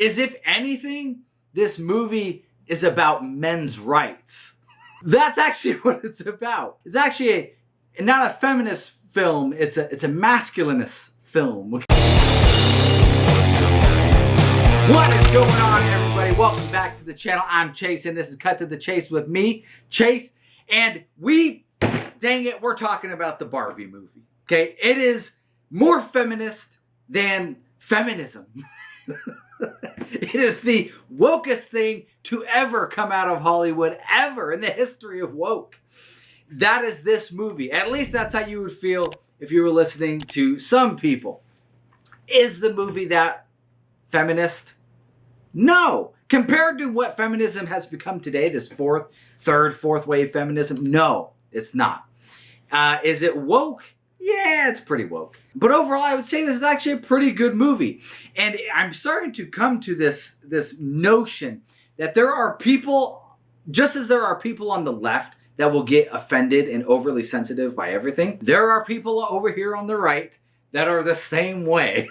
is, if anything, this movie is about men's rights. That's actually what it's about. It's actually not a feminist film, it's a masculinist film. What is going on, everybody? Welcome back to the channel. I'm Chase, and this is Cut to the Chase with me, Chase. And dang it, we're talking about the Barbie movie. Okay, it is more feminist than feminism. It is the wokest thing to ever come out of Hollywood, ever in the history of woke. That is this movie. At least that's how you would feel if you were listening to some people. Is the movie that feminist? No. Compared to what feminism has become today, this fourth wave feminism, no, it's not. Is it woke? Yeah, it's pretty woke. But overall, I would say this is actually a pretty good movie. And I'm starting to come to this notion that there are people, just as there are people on the left that will get offended and overly sensitive by everything, there are people over here on the right that are the same way.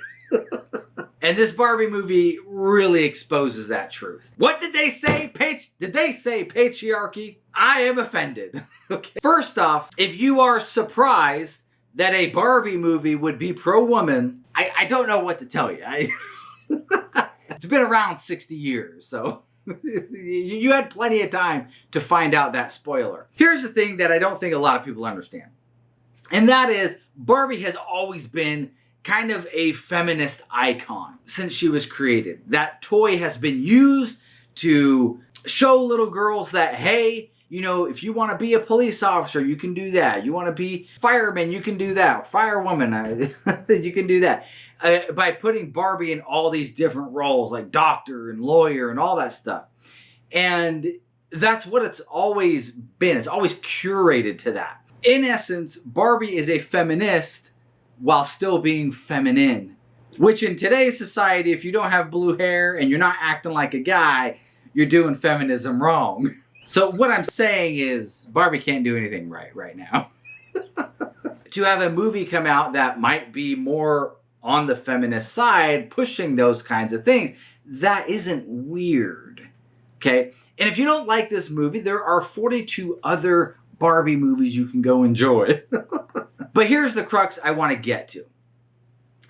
And this Barbie movie really exposes that truth. What did they say? Did they say patriarchy? I am offended. Okay. First off, if you are surprised that a Barbie movie would be pro-woman, I don't know what to tell you. It's been around 60 years, so you had plenty of time to find out that spoiler. Here's the thing that I don't think a lot of people understand, and that is Barbie has always been kind of a feminist icon since she was created. That toy has been used to show little girls that, hey, you know, if you want to be a police officer, you can do that. You want to be fireman, you can do that. Firewoman, you can do that. By putting Barbie in all these different roles, like doctor and lawyer and all that stuff. And that's what it's always been. It's always curated to that. In essence, Barbie is a feminist while still being feminine. Which in today's society, if you don't have blue hair and you're not acting like a guy, you're doing feminism wrong. So what I'm saying is Barbie can't do anything right now. To have a movie come out that might be more on the feminist side, pushing those kinds of things, that isn't weird. Okay? And if you don't like this movie, there are 42 other Barbie movies you can go enjoy. But here's the crux I want to get to.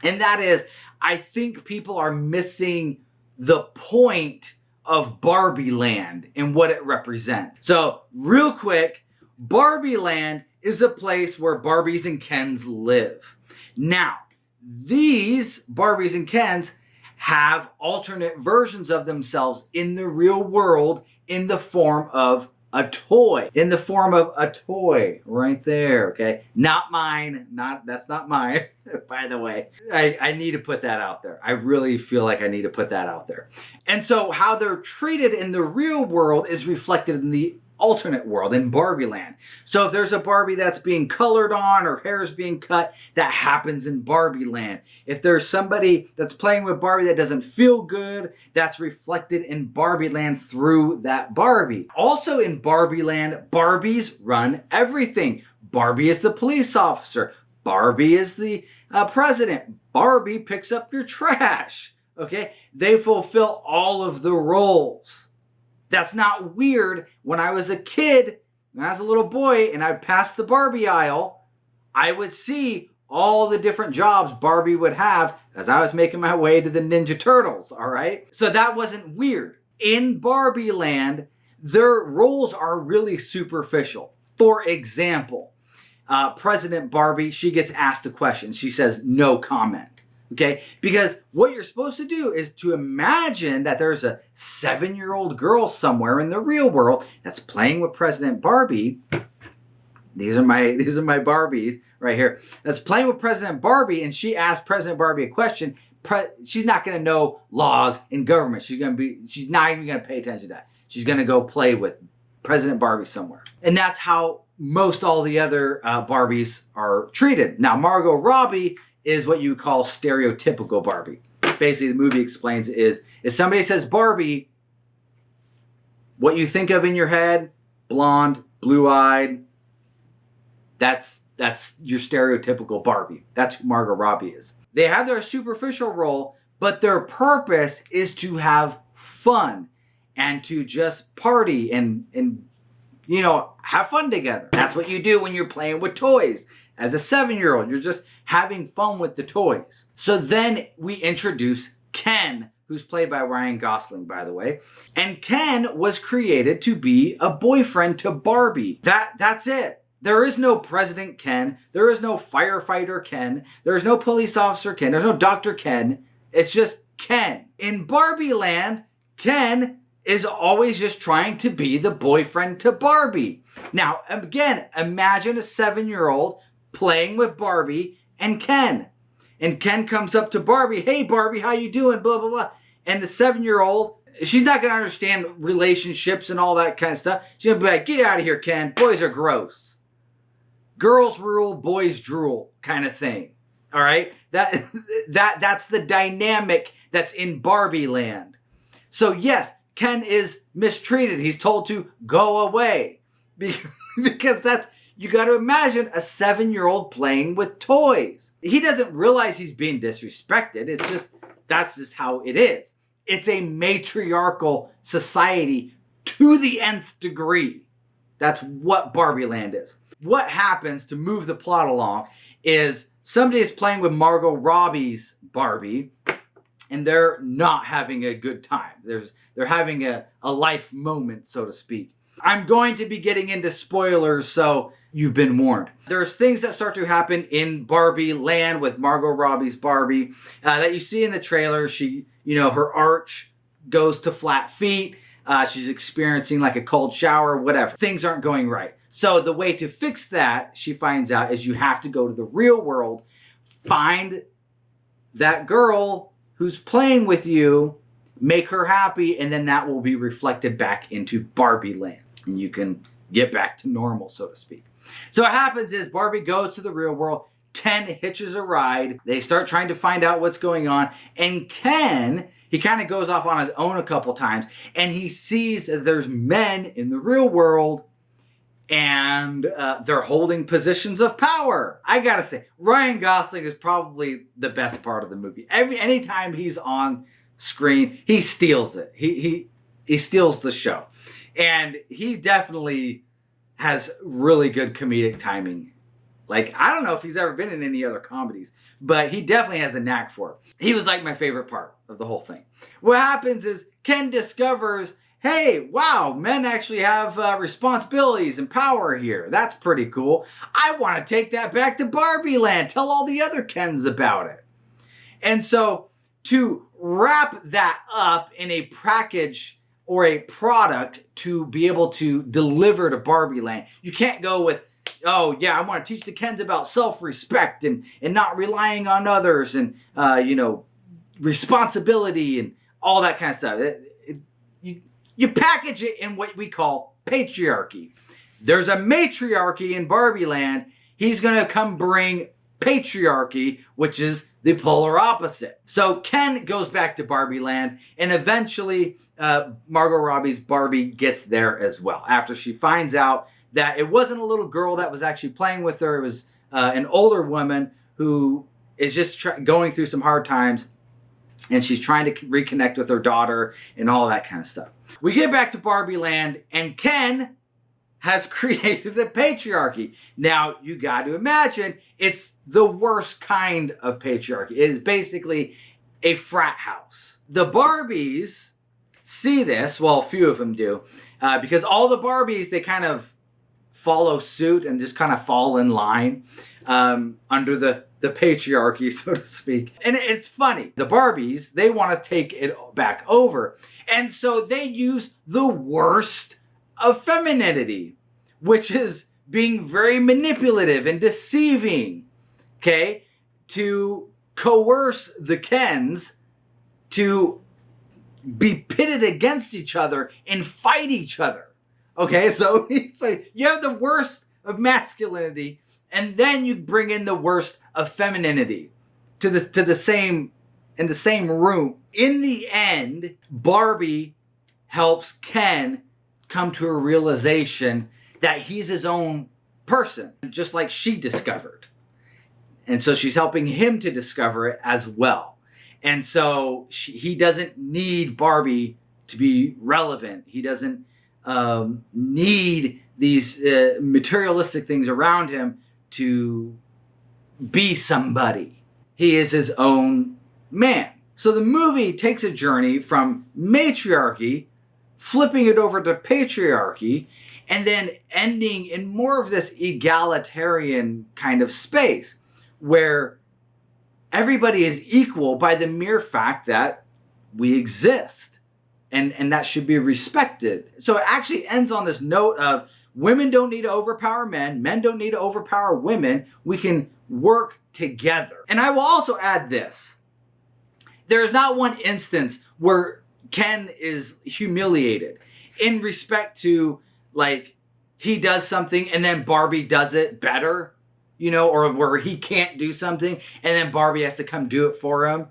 And that is, I think people are missing the point of Barbie Land and what it represents. So, real quick, Barbie Land is a place where Barbies and Kens live. Now, these Barbies and Kens have alternate versions of themselves in the real world in the form of a toy. In the form of a toy right there, okay? Not mine. That's not mine, by the way. I need to put that out there. I really feel like I need to put that out there. And so how they're treated in the real world is reflected in the alternate world, in Barbie Land. So if there's a Barbie that's being colored on or hair is being cut, that happens in Barbie Land. If there's somebody that's playing with Barbie that doesn't feel good, that's reflected in Barbie Land through that Barbie. Also in Barbie Land, Barbies run everything. Barbie is the police officer. Barbie is the president. Barbie picks up your trash. Okay? They fulfill all of the roles. That's not weird. When I was a kid, when I was a little boy, and I'd pass the Barbie aisle, I would see all the different jobs Barbie would have as I was making my way to the Ninja Turtles, all right? So that wasn't weird. In Barbie Land, their roles are really superficial. For example, President Barbie, she gets asked a question. She says, no comment. Okay, because what you're supposed to do is to imagine that there's a 7-year-old girl somewhere in the real world that's playing with President Barbie. These are my Barbies right here. That's playing with President Barbie, and she asked President Barbie a question. She's not going to know laws in government. She's not even going to pay attention to that. She's going to go play with President Barbie somewhere, and that's how most all the other Barbies are treated. Now, Margot Robbie is what you call stereotypical Barbie. Basically, the movie explains is if somebody says Barbie, what you think of in your head, blonde, blue-eyed, that's your stereotypical Barbie. That's who Margot Robbie is. They have their superficial role, but their purpose is to have fun and to just party and have fun together. That's what you do when you're playing with toys. As a 7-year-old, you're just having fun with the toys. So then we introduce Ken, who's played by Ryan Gosling, by the way. And Ken was created to be a boyfriend to Barbie. That's it. There is no President Ken. There is no firefighter Ken. There is no police officer Ken. There's no Dr. Ken. It's just Ken. In Barbie land, Ken is always just trying to be the boyfriend to Barbie. Now, again, imagine a 7-year-old playing with Barbie and Ken. And Ken comes up to Barbie, "Hey Barbie, how you doing?" Blah, blah, blah. And the 7-year-old, she's not going to understand relationships and all that kind of stuff. She's going to be like, "Get out of here, Ken. Boys are gross. Girls rule, boys drool," kind of thing. All right? That's the dynamic that's in Barbie land. So yes, Ken is mistreated. He's told to go away. Because you got to imagine a 7-year-old playing with toys. He doesn't realize he's being disrespected. That's just how it is. It's a matriarchal society to the nth degree. That's what Barbie land is. What happens to move the plot along is somebody is playing with Margot Robbie's Barbie, and they're not having a good time. They're having a life moment, so to speak. I'm going to be getting into spoilers, so you've been warned. There's things that start to happen in Barbie land with Margot Robbie's Barbie that you see in the trailer. Her arch goes to flat feet. She's experiencing like a cold shower, whatever. Things aren't going right. So the way to fix that, she finds out, is you have to go to the real world, find that girl who's playing with you, make her happy, and then that will be reflected back into Barbie land. And you can get back to normal, so to speak. So what happens is Barbie goes to the real world. Ken hitches a ride. They start trying to find out what's going on. And Ken, he kind of goes off on his own a couple times. And he sees that there's men in the real world. And they're holding positions of power. I gotta say, Ryan Gosling is probably the best part of the movie. Anytime he's on screen, he steals it. He steals the show. And he definitely has really good comedic timing. Like, I don't know if he's ever been in any other comedies, but he definitely has a knack for it. He was like my favorite part of the whole thing. What happens is Ken discovers, hey, wow, men actually have responsibilities and power here. That's pretty cool. I want to take that back to Barbie land. Tell all the other Kens about it. And so to wrap that up in a package or a product to be able to deliver to Barbie land, you can't go with, oh yeah, I want to teach the Kens about self-respect and not relying on others and, responsibility and all that kind of stuff. You package it in what we call patriarchy. There's a matriarchy in Barbie land. He's going to come bring patriarchy, which is the polar opposite. So Ken goes back to Barbie land, and eventually Margot Robbie's Barbie gets there as well. After she finds out that it wasn't a little girl that was actually playing with her. It was an older woman who is just going through some hard times. And she's trying to reconnect with her daughter and all that kind of stuff. We get back to Barbie land, and Ken has created a patriarchy. Now, you got to imagine, it's the worst kind of patriarchy. It is basically a frat house. The Barbies see this, well, a few of them do, because all the Barbies, they kind of follow suit and just kind of fall in line under the patriarchy, so to speak. And it's funny. The Barbies, they want to take it back over. And so they use the worst of femininity, which is being very manipulative and deceiving, okay, to coerce the Kens to be pitted against each other and fight each other. Okay, so it's like you have the worst of masculinity, and then you bring in the worst of femininity to the same in the same room. In the end, Barbie helps Ken come to a realization that he's his own person, just like she discovered. And so she's helping him to discover it as well. And so he doesn't need Barbie to be relevant. He doesn't need these materialistic things around him to be somebody. He is his own man. So the movie takes a journey from matriarchy, flipping it over to patriarchy, and then ending in more of this egalitarian kind of space where everybody is equal by the mere fact that we exist. And that should be respected. So it actually ends on this note of women don't need to overpower men don't need to overpower women. We can work together. And I will also add this. There is not one instance where Ken is humiliated in respect to, like, he does something and then Barbie does it better, you know, or where he can't do something and then Barbie has to come do it for him.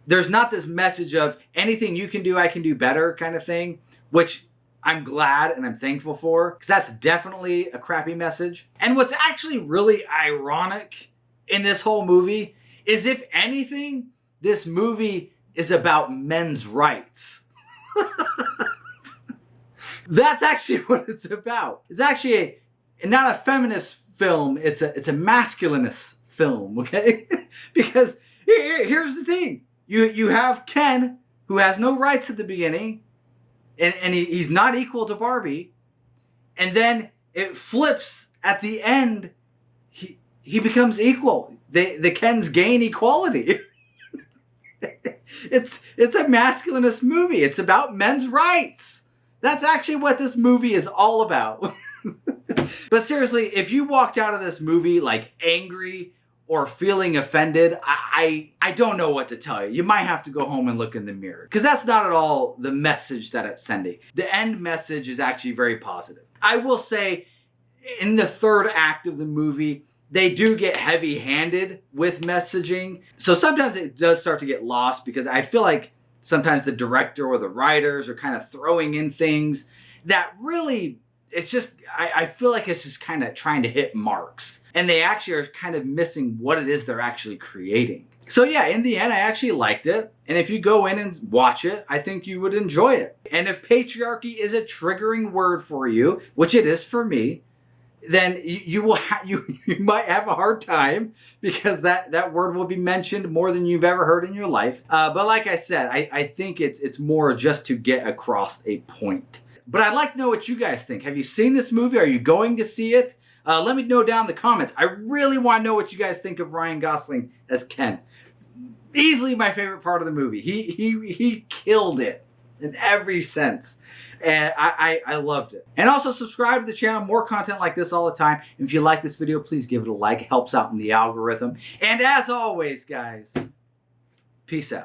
There's not this message of anything you can do, I can do better kind of thing, which I'm glad and I'm thankful for, because that's definitely a crappy message. And what's actually really ironic in this whole movie is, if anything, this movie is about men's rights. That's actually what it's about. It's actually not a feminist film, it's a masculinist film, okay? Because here's the thing. You have Ken, who has no rights at the beginning, and he's not equal to Barbie, and then it flips at the end. He becomes equal. The Kens gain equality. It's a masculinist movie. It's about men's rights. That's actually what this movie is all about. But seriously, if you walked out of this movie like angry or feeling offended, I don't know what to tell you. You might have to go home and look in the mirror, because that's not at all the message that it's sending. The end message is actually very positive. I will say, in the third act of the movie, they do get heavy-handed with messaging. So sometimes it does start to get lost, because I feel like sometimes the director or the writers are kind of throwing in things that really, it's just, I feel like it's just kind of trying to hit marks. And they actually are kind of missing what it is they're actually creating. So yeah, in the end, I actually liked it. And if you go in and watch it, I think you would enjoy it. And if patriarchy is a triggering word for you, which it is for me, then you might have a hard time, because that word will be mentioned more than you've ever heard in your life. But like I said, I think it's more just to get across a point. But I'd like to know what you guys think. Have you seen this movie? Are you going to see it? Let me know down in the comments. I really want to know what you guys think of Ryan Gosling as Ken. Easily my favorite part of the movie. He killed it in every sense. And I loved it. And also subscribe to the channel. More content like this all the time. And if you like this video, please give it a like. It helps out in the algorithm. And as always, guys, peace out.